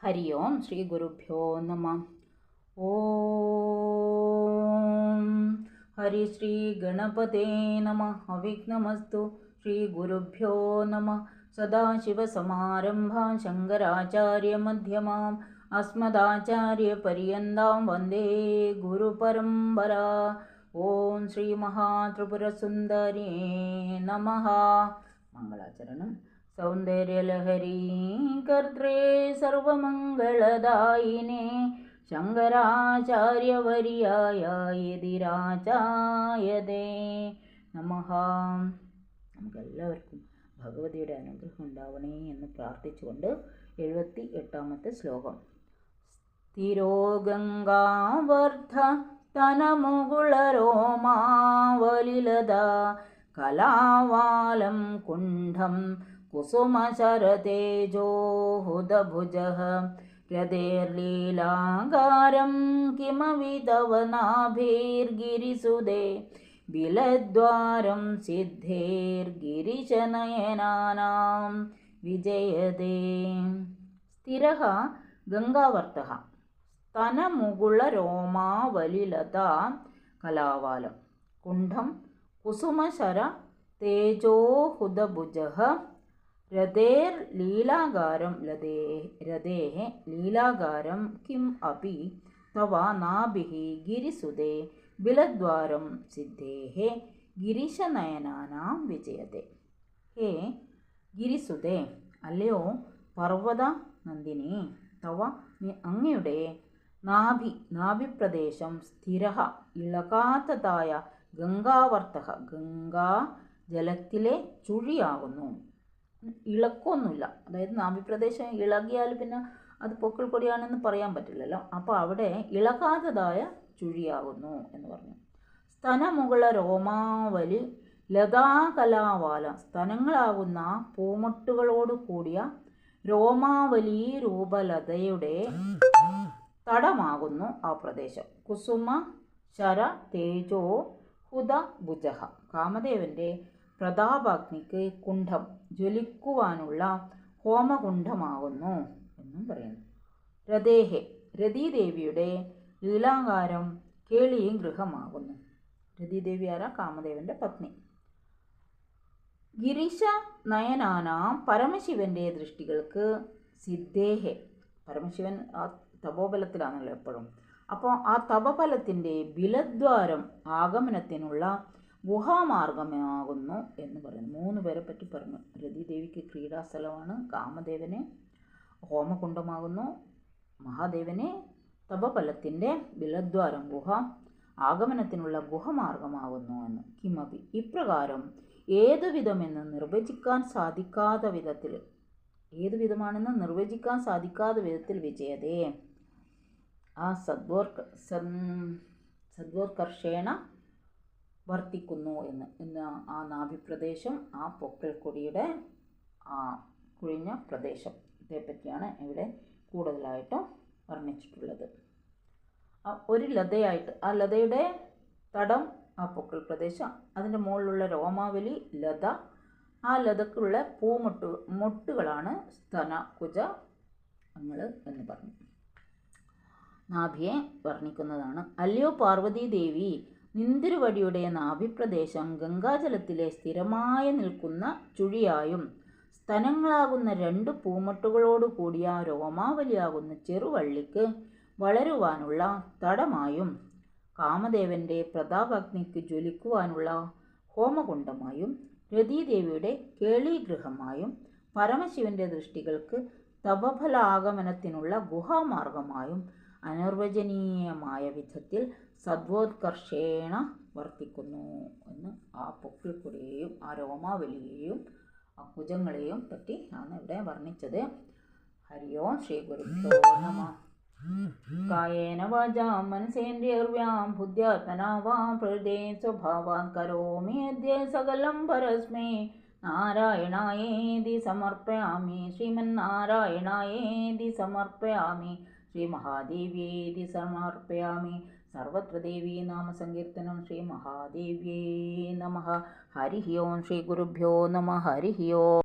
ഹരി ഓം ശ്രീ ഗുരുഭ്യോ നമഃ. ഓം ഹരി ശ്രീ ഗണപതേ നമഃ. അവിഘ്നമസ്തു. ശ്രീ ഗുരുഭ്യോ നമഃ. സദാശിവസമാരംഭാം ശങ്കരാചാര്യമധ്യമാം അസ്മദാചാര്യപര്യന്താം വന്ദേ ഗുരുപരമ്പരാ. ഓം ശ്രീ മഹാത്രിപുരസുന്ദരേ നമഃ. മംഗളാചരണം. സൗന്ദര്യലഹരീ കർത്രേ സർവമംഗളദായിനേ ശങ്കരാചാര്യവര്യായ യതിരാചായതേ നമഃ. നമുക്കെല്ലാവർക്കും ഭഗവതിയുടെ അനുഗ്രഹം ഉണ്ടാവണേ എന്ന് പ്രാർത്ഥിച്ചുകൊണ്ട് 78ാമത്തെ ശ്ലോകം. സ്ഥിരോ ഗംഗാവർദ്ധ തനമുകുളരോമാവലിലത കലാവാലം കുണ്ഠം കുസുമശരതേജോഹുതഭുജഃ രതേർലീലാകാരം കിമവിതവനാഭിർഗിരിസുദേ ബിലദ്വാരം സിദ്ധേർഗിരിശനയനാനാം വിജയതേ. സ്ഥിരഃ ഗംഗാവർത്തഃ സ്തനമുകുളരോമാവലിലതാ കലാവാലം കുണ്ഠം കുസുമശര തേജോഹുതഭുജഃ രതേർലീലാകാരം രതേഃ ലീലാകാരം കിം അപി തവ നാഭിഃ ഗിരിസുതേ ബിലദ്വാരം സിദ്ധേഃ ഗിരീശനയനാനാം വിജയതേ. ഹേ ഗിരിസുതേ, അല്ലയോ പർവ്വത നന്ദിനി, തവ അങ്ങയുടെ നാഭിപ്രദേശം സ്ഥിരഃ ഇളകാത്തതായ ഗംഗാവർത്തഃ ഗംഗാ ജലത്തിലെ ചുഴിയാകുന്നു. ഇളക്കൊന്നുമില്ല, അതായത് നാഭിപ്രദേശം ഇളകിയാൽ പിന്നെ അത് പൊക്കിൾ കൊടിയാണെന്ന് പറയാൻ പറ്റില്ലല്ലോ. അപ്പോൾ അവിടെ ഇളകാത്തതായ ചുഴിയാകുന്നു എന്ന് പറഞ്ഞു. സ്തനമുകുള രോമാവലി ലതാകലാവാല, സ്തനങ്ങളാകുന്ന പൂമൊട്ടുകളോട് കൂടിയ രോമാവലി രൂപലതയുടെ തടമാകുന്നു ആ പ്രദേശം. കുസുമ ശര തേജോ ഹുത ഭുജഃ, കാമദേവന്റെ പ്രതാപാഗ്നിക്ക് കുണ്ഠം ജ്വലിക്കുവാനുള്ള ഹോമകുണ്ഠമാകുന്നു എന്നും പറയുന്നു. രതേഹെ, രതീദേവിയുടെ ലീലാകാരം കേളിയും ഗൃഹമാകുന്നു. രതീദേവി ആരാ? കാമദേവന്റെ പത്നി. ഗിരീശ നയനാനാം, പരമശിവന്റെ ദൃഷ്ടികൾക്ക് സിദ്ധേഹെ, പരമശിവൻ ആ തപോബലത്തിലാണല്ലോ എപ്പോഴും. അപ്പോൾ ആ തപഫലത്തിൻ്റെ ബിലദ്വാരം ആഗമനത്തിനുള്ള ഗുഹാമാർഗമാകുന്നു എന്ന് പറയുന്നു. 3 പേരെ പറ്റി പറഞ്ഞു. രതിദേവിക്ക് ക്രീഡാസ്ഥലമാണ്, കാമദേവനെ ഹോമകുണ്ഡമാകുന്നു, മഹാദേവനെ തപഫലത്തിൻ്റെ ബിലദ്വാരം ഗുഹ ആഗമനത്തിനുള്ള ഗുഹമാർഗമാകുന്നു എന്ന്. കിമപി, ഇപ്രകാരം ഏതുവിധമെന്ന് നിർവചിക്കാൻ സാധിക്കാത്ത വിധത്തിൽ, ഏതുവിധമാണെന്ന് നിർവചിക്കാൻ സാധിക്കാത്ത വിധത്തിൽ വിജയതേ, ആ സദ്വോത്കർഷേണ വർത്തിക്കുന്നു എന്ന് ആ നാഭിപ്രദേശം, ആ പൊക്കിൾ കൊടിയുടെ ആ കുഴിഞ്ഞ പ്രദേശത്തെ പറ്റിയാണ് ഇവിടെ കൂടുതലായിട്ടും വർണ്ണിച്ചിട്ടുള്ളത്. ഒരു ലതയായിട്ട്, ആ ലതയുടെ തടം ആ പൊക്കിൾ പ്രദേശം, അതിൻ്റെ മുകളിലുള്ള രോമാവലി ലത, ആ ലതക്കുള്ള മൊട്ടുകളാണ് സ്തനകുജ അങ്ങൾ എന്ന് പറഞ്ഞു. നാഭിയെ വർണ്ണിക്കുന്നതാണ്. അല്ലയോ പാർവതീ ദേവി, നിന്തിരുവടിയുടെ നാഭിപ്രദേശം ഗംഗാജലത്തിലെ സ്ഥിരമായി നിൽക്കുന്ന ചുഴിയായും സ്തനങ്ങളാകുന്ന 2 പൂമൊട്ടുകളോട് കൂടിയ രോമാവലിയാകുന്ന ചെറുവള്ളിക്ക് വളരുവാനുള്ള തടമായും കാമദേവന്റെ പ്രതാപാഗ്നിക്ക് ജ്വലിക്കുവാനുള്ള ഹോമകുണ്ഡമായും രതീദേവിയുടെ കേളീഗൃഹമായും പരമശിവന്റെ ദൃഷ്ടികൾക്ക് തപഫലാഗമനത്തിനുള്ള ഗുഹാമാർഗമായും അനിർവചനീയമായ വിധത്തിൽ സദ്വോത്കർഷേണ വർത്തിക്കുന്നു എന്ന് ആ പൊക്കിൾക്കൊടിയെയും ആ രോമാവലിയെയും ആ കുജങ്ങളെയും പറ്റി ആണ് ഇവിടെ വർണ്ണിച്ചത്. ഹരി ഓം ശ്രീ ഗുരുഭ്യോ നമഃ. കായേന വാചാ മനസേന്ദ്രിയർവ്യാം ബുദ്ധ്യാത്മനാ വാ പ്രകൃതേ സ്വഭാവാത് കരോമി യദ്യ സകലം പരസ്മൈ നാരായണായേതി സമർപ്പയാമി. ശ്രീമന്നാരായണായേതി സമർപ്പയാമി. ശ്രീ മഹാദേവ്യേതി സമർപ്പയാമി. സർവത്ര ദേവീ നാമസങ്കീർത്തനം. ശ്രീ മഹാദേവ്യേ നമഃ. ഹരി ഓം ശ്രീ ഗുരുഭ്യോ നമഃ. ഹരി ഓം.